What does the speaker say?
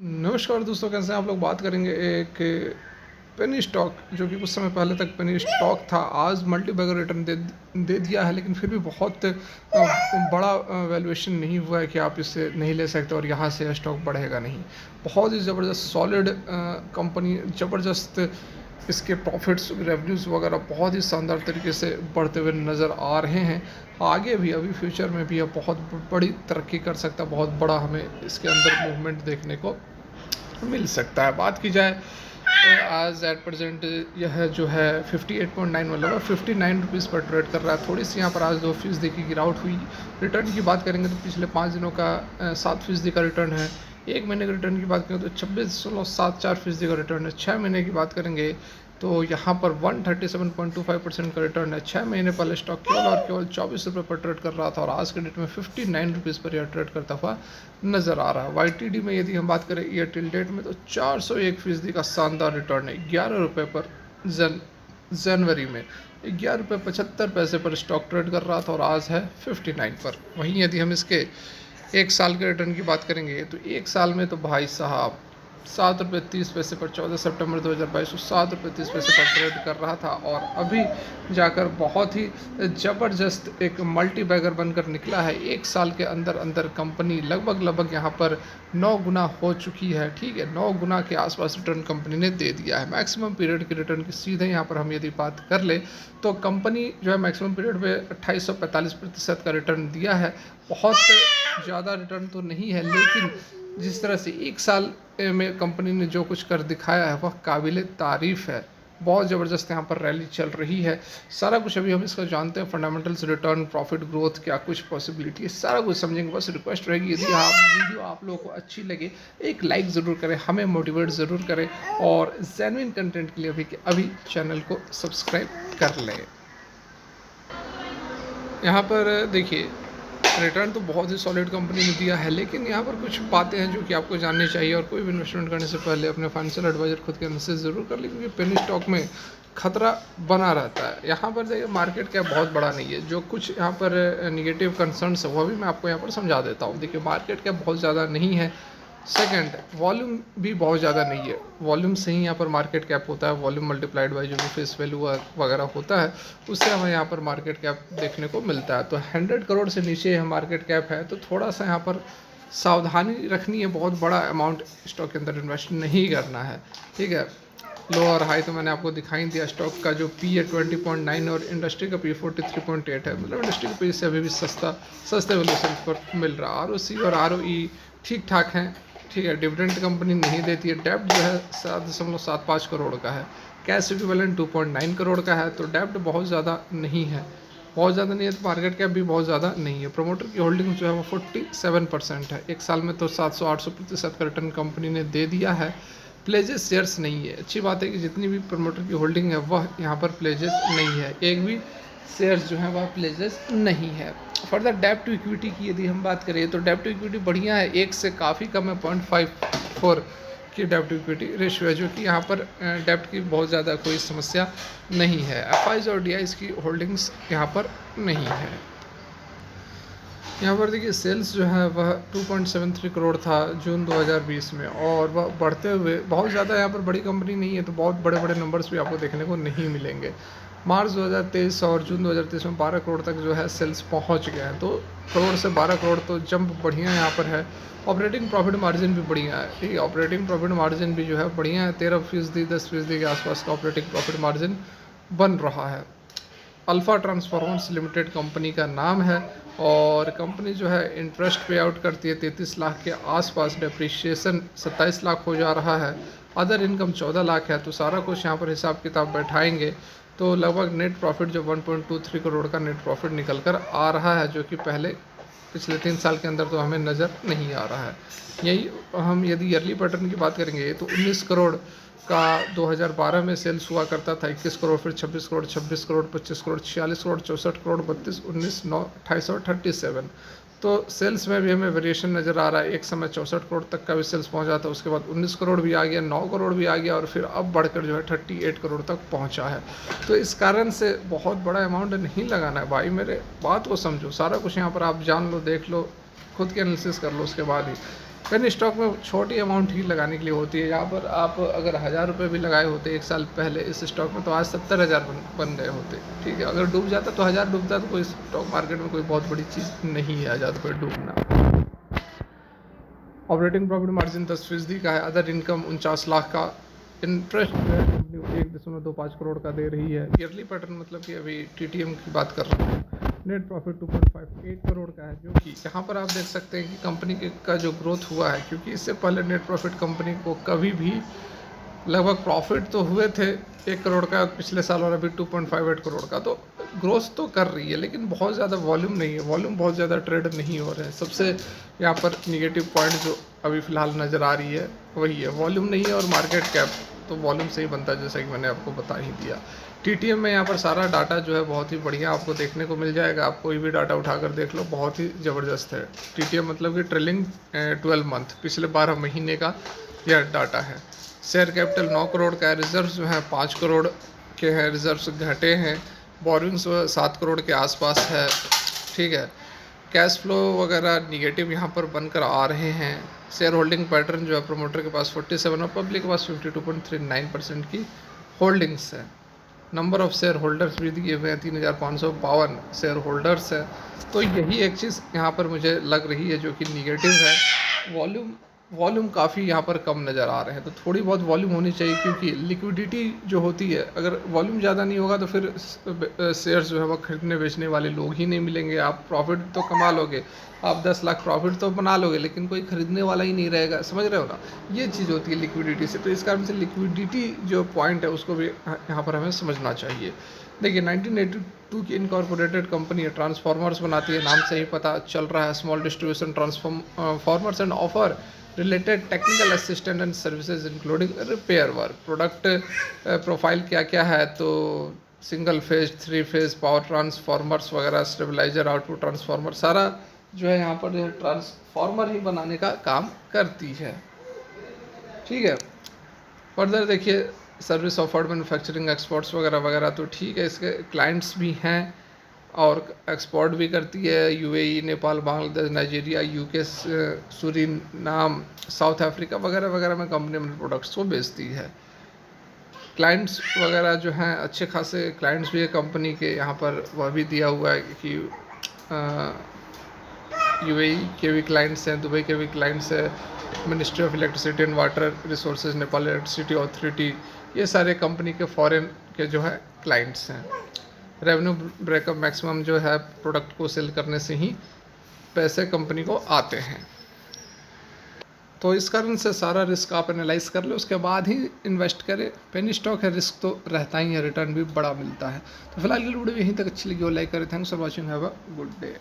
नमस्कार दोस्तों, कैसे हैं आप लोग। बात करेंगे एक पेनी स्टॉक जो कि कुछ समय पहले तक पेनी स्टॉक था, आज मल्टी बैगर रिटर्न दे दिया है, लेकिन फिर भी बहुत बड़ा वैल्यूएशन नहीं हुआ है कि आप इसे नहीं ले सकते और यहाँ से स्टॉक बढ़ेगा नहीं। बहुत ही ज़बरदस्त सॉलिड कंपनी, ज़बरदस्त इसके प्रॉफिट्स रेवेन्यूज़ वगैरह बहुत ही शानदार तरीके से बढ़ते हुए नज़र आ रहे हैं। आगे भी अभी फ्यूचर में भी यह बहुत बड़ी तरक्की कर सकता है, बहुत बड़ा हमें इसके अंदर मूवमेंट देखने को मिल सकता है। बात की जाए आज एट प्रेजेंट यह जो है 58.9 मतलब 59 रुपीज़ पर ट्रेड कर रहा है। थोड़ी सी यहाँ पर आज 2% की गिरावट हुई। रिटर्न की बात करेंगे तो पिछले 5 दिनों का 7% का रिटर्न है। एक महीने के रिटर्न की बात करें तो 26.74% का रिटर्न है। 6 महीने की बात करेंगे तो यहाँ पर 137.25% का रिटर्न है। 6 महीने पहले स्टॉक केवल और केवल 24 रुपये पर ट्रेड कर रहा था और आज के डेट में 59 रुपीज़ पर यह ट्रेड करता हुआ नज़र आ रहा है। YTD में यदि हम बात करें ईयर टिल डेट में तो 401% का शानदार रिटर्न है। 11 रुपये पर जनवरी में 11 रुपये 75 पैसे पर स्टॉक ट्रेड कर रहा था और आज है 59 पर। वहीं यदि हम इसके एक साल के रिटर्न की बात करेंगे तो एक साल में तो भाई साहब 7 रुपये 30 पैसे पर 14 सितंबर 2022 को 7 रुपये 30 पैसे पर ट्रेड कर रहा था और अभी जाकर बहुत ही ज़बरदस्त एक मल्टी बैगर बनकर निकला है। एक साल के अंदर अंदर कंपनी लगभग यहाँ पर 9 गुना हो चुकी है। ठीक है, 9 गुना के आसपास रिटर्न कंपनी ने दे दिया है। मैक्सिमम पीरियड की रिटर्न की सीधे यहाँ पर हम यदि बात कर ले तो कंपनी जो है मैक्सिमम पीरियड में 2845% का रिटर्न दिया है। बहुत ज़्यादा रिटर्न तो नहीं है, लेकिन जिस तरह से एक साल में कंपनी ने जो कुछ कर दिखाया है वह काबिल तारीफ़ है। बहुत ज़बरदस्त यहाँ पर रैली चल रही है। सारा कुछ अभी हम इसका जानते हैं, फंडामेंटल्स, रिटर्न, प्रॉफिट ग्रोथ, क्या कुछ पॉसिबिलिटी है, सारा कुछ समझेंगे। बस रिक्वेस्ट रहेगी यदि वीडियो आप लोगों को अच्छी लगे एक लाइक ज़रूर करें, हमें मोटिवेट ज़रूर करें और जेन्युइन कंटेंट के लिए अभी चैनल को सब्सक्राइब कर लें। यहाँ पर देखिए रिटर्न तो बहुत ही सॉलिड कंपनी ने दिया है, लेकिन यहाँ पर कुछ बातें हैं जो कि आपको जाननी चाहिए और कोई भी इन्वेस्टमेंट करने से पहले अपने फाइनेंशियल एडवाइजर खुद के एनालिसिस ज़रूर कर ले, क्योंकि पेनी स्टॉक में खतरा बना रहता है। यहाँ पर देखिए मार्केट कैप बहुत बड़ा नहीं है। जो कुछ यहाँ पर निगेटिव कंसर्न्स है वह भी मैं आपको यहाँ पर समझा देता हूँ। देखिए मार्केट कैप बहुत ज़्यादा नहीं है। सेकंड, वॉल्यूम भी बहुत ज़्यादा नहीं है। वॉल्यूम से ही यहाँ पर मार्केट कैप होता है। वॉल्यूम मल्टीप्लाइड बाई जो भी फेस वैल्यू वगैरह होता है उससे हमें यहाँ पर मार्केट कैप देखने को मिलता है। तो 100 करोड़ से नीचे मार्केट कैप है तो थोड़ा सा यहाँ पर सावधानी रखनी है। बहुत बड़ा अमाउंट स्टॉक के अंदर इन्वेस्ट नहीं करना है। ठीक है, लो और हाई तो मैंने आपको दिखाई दिया। स्टॉक का जो पी है 20.9 और इंडस्ट्री का पी 43.8 है। मतलब इंडस्ट्री के पी से अभी भी सस्ते वैल्यूएशन पर मिल रहा है। ROC और ROE ठीक ठाक हैं। ठीक है, डिविडेंड कंपनी नहीं देती है। डेप्ट जो है 7.75 करोड़ का है। कैश इक्विवेलेंट 2.9 करोड़ का है। तो डेप्ट बहुत ज़्यादा नहीं है, बहुत ज़्यादा नहीं है। तो मार्केट कैप भी बहुत ज़्यादा नहीं है। प्रोमोटर की होल्डिंग जो है वो 47% है। एक साल में तो 700-800% का रिटर्न कंपनी ने दे दिया है। प्लेजेस शेयर्स नहीं है। अच्छी बात है कि जितनी भी प्रमोटर की होल्डिंग है वह यहाँ पर प्लेजेस नहीं है। एक भी शेयर्स जो है वह प्लेजेस नहीं है। फर्दर डेप्ट टू इक्विटी की यदि हम बात करें तो डेप्ट टू इक्विटी बढ़िया है, 1 से काफ़ी कम है। 0.54 की डेप्ट टू इक्विटी रेशियो है, जो कि यहाँ पर डेप्ट की बहुत ज़्यादा कोई समस्या नहीं है। FIs और DIs की होल्डिंग्स यहाँ पर नहीं है। यहाँ पर देखिए सेल्स जो है वह 2.73 करोड़ था जून 2020 में और वह बढ़ते हुए, बहुत ज़्यादा यहाँ पर बड़ी कंपनी नहीं है तो बहुत बड़े बड़े नंबर्स भी आपको देखने को नहीं मिलेंगे। मार्च 2023 और जून 2023 में 12 करोड़ तक जो है सेल्स पहुँच गए हैं। तो करोड़ से 12 करोड़ तो जंप बढ़िया यहाँ पर है। ऑपरेटिंग प्रॉफिट मार्जिन भी बढ़िया है। ठीक है, ऑपरेटिंग प्रॉफिट मार्जिन भी जो है बढ़िया है। 13%, 10% के आसपास का ऑपरेटिंग प्रॉफिट मार्जिन बन रहा है। अल्फ़ा ट्रांसफॉर्मर्स लिमिटेड कंपनी का नाम है और कंपनी जो है इंटरेस्ट पे आउट करती है 33 लाख के आसपास। डेप्रिशिएशन 27 लाख हो जा रहा है। अदर इनकम 14 लाख है। तो सारा कुछ यहाँ पर हिसाब किताब बैठाएंगे तो लगभग नेट प्रॉफिट जो 1.23 करोड़ का नेट प्रॉफिट निकल कर आ रहा है, जो कि पिछले 3 साल के अंदर तो हमें नज़र नहीं आ रहा है। यही हम यदि ईयरली पैटर्न की बात करेंगे तो 19 करोड़ का 2012 में सेल्स हुआ करता था। 21 करोड़, फिर 26 करोड़, 26 करोड़, 25 करोड़, 46 करोड़, 64 करोड़, 32, 19, 9, 28 और 37। तो सेल्स में भी हमें वेरिएशन नज़र आ रहा है। एक समय 64 करोड़ तक का भी सेल्स पहुंचा था, उसके बाद 19 करोड़ भी आ गया, 9 करोड़ भी आ गया और फिर अब बढ़कर जो है 38 करोड़ तक पहुंचा है। तो इस कारण से बहुत बड़ा अमाउंट नहीं लगाना है भाई, मेरे बात को समझो। सारा कुछ यहाँ पर आप जान लो, देख लो, खुद के एनालिसिस कर लो, उसके बाद ही पेनी स्टॉक में छोटी अमाउंट ही लगाने के लिए होती है। यहाँ पर आप अगर 1000 रुपये भी लगाए होते 1 साल पहले इस स्टॉक में, तो आज 70,000 बन गए होते। ठीक है, अगर डूब जाता तो 1000 डूबता तो कोई स्टॉक मार्केट में कोई बहुत बड़ी चीज़ नहीं है 1000 रुपये डूबना। ऑपरेटिंग प्रॉफिट मार्जिन 10% का है। अदर इनकम 49 लाख का। इंटरेस्ट जो है कंपनी 1.25 करोड़ का दे रही है। ईयरली पैटर्न मतलब कि अभी टीटीएम की बात कर रहा हूँ। नेट प्रॉफिट 2.58 करोड़ का है, जो कि यहाँ पर आप देख सकते हैं कि कंपनी का जो ग्रोथ हुआ है, क्योंकि इससे पहले नेट प्रॉफिट कंपनी को कभी भी लगभग प्रॉफिट तो हुए थे 1 करोड़ का पिछले साल और अभी 2.58 करोड़ का, तो ग्रोथ तो कर रही है लेकिन बहुत ज़्यादा वॉल्यूम नहीं है, वॉल्यूम बहुत ज़्यादा ट्रेड नहीं हो रहे हैं। सबसे यहाँ पर निगेटिव पॉइंट जो अभी फ़िलहाल नज़र आ रही है वही है, वॉल्यूम नहीं है। और मार्केट कैप तो वॉल्यूम से ही बनता है, जैसा कि मैंने आपको बता ही दिया। टीटीएम में यहाँ पर सारा डाटा जो है बहुत ही बढ़िया आपको देखने को मिल जाएगा। आप कोई भी डाटा उठाकर देख लो, बहुत ही ज़बरदस्त है। टीटीएम मतलब कि ट्रेलिंग 12 मंथ, पिछले 12 महीने का यह डाटा है। शेयर कैपिटल 9 करोड़ का है। रिजर्व्स जो हैं 5 करोड़ के हैं, रिजर्व्स घटे हैं। बोरिंग्स 7 करोड़ के आसपास है। ठीक है, कैश फ्लो वगैरह निगेटिव यहाँ पर बनकर आ रहे हैं। शेयर होल्डिंग पैटर्न जो है प्रमोटर के पास 47 और पब्लिक के पास 52.39% की होल्डिंग्स है। नंबर ऑफ शेयर होल्डर्स भी दिए हुए हैं, 3552 शेयर होल्डर्स है। तो यही एक चीज़ यहाँ पर मुझे लग रही है जो कि निगेटिव है। वॉल्यूम काफ़ी यहाँ पर कम नज़र आ रहे हैं, तो थोड़ी बहुत वॉल्यूम होनी चाहिए, क्योंकि लिक्विडिटी जो होती है, अगर वॉल्यूम ज़्यादा नहीं होगा तो फिर शेयर्स जो है वो खरीदने बेचने वाले लोग ही नहीं मिलेंगे। आप प्रॉफिट तो कमा लोगे, आप 10 लाख प्रॉफिट तो बना लोगे, लेकिन कोई खरीदने वाला ही नहीं रहेगा। समझ रहे हो ना, ये चीज़ होती है लिक्विडिटी से। तो इस कारण से लिक्विडिटी जो पॉइंट है उसको भी यहाँ पर हमें समझना चाहिए। देखिए 1982 की इनकॉर्पोरेटेड कंपनी है, ट्रांसफार्मर्स बनाती है, नाम से ही पता चल रहा है। Small distribution transformers and offer related technical assistant and services including repair work. Product profile क्या क्या है, तो single phase, 3 phase power transformers वगैरह, स्टेबलाइजर, आउटपुट ट्रांसफार्मर, सारा जो है यहाँ पर जो है ट्रांसफार्मर ही बनाने का काम करती है। ठीक है, फर्दर देखिए सर्विस ऑफर्ड मैन्युफैक्चरिंग एक्सपोर्ट्स वगैरह वगैरह, तो ठीक है, इसके क्लाइंट्स भी हैं और एक्सपोर्ट भी करती है। UAE, Nepal, Bangladesh, Nigeria, UK, Suriname, south Africa वगैरह वगैरह में कंपनी अपने प्रोडक्ट्स को बेचती है। क्लाइंट्स वगैरह जो हैं अच्छे खासे क्लाइंट्स भी है कंपनी के, यहाँ पर वह भी दिया हुआ है कि यूएई के भी क्लाइंट्स हैं, दुबई के भी क्लाइंट्स हैं, ministry of electricity and water resources, Nepal electricity authority, ये सारे कंपनी के फॉरेन के जो है क्लाइंट्स हैं। रेवेन्यू ब्रेकअप मैक्सिमम जो है प्रोडक्ट को सेल करने से ही पैसे कंपनी को आते हैं। तो इस कारण से सारा रिस्क आप एनालाइज कर लो, उसके बाद ही इन्वेस्ट करें। पेनी स्टॉक है, रिस्क तो रहता ही है, रिटर्न भी बड़ा मिलता है। तो फिलहाल ये वीडियो यहीं तक अच्छी लगी हो लाइक करें। Thanks for watching, have a good day.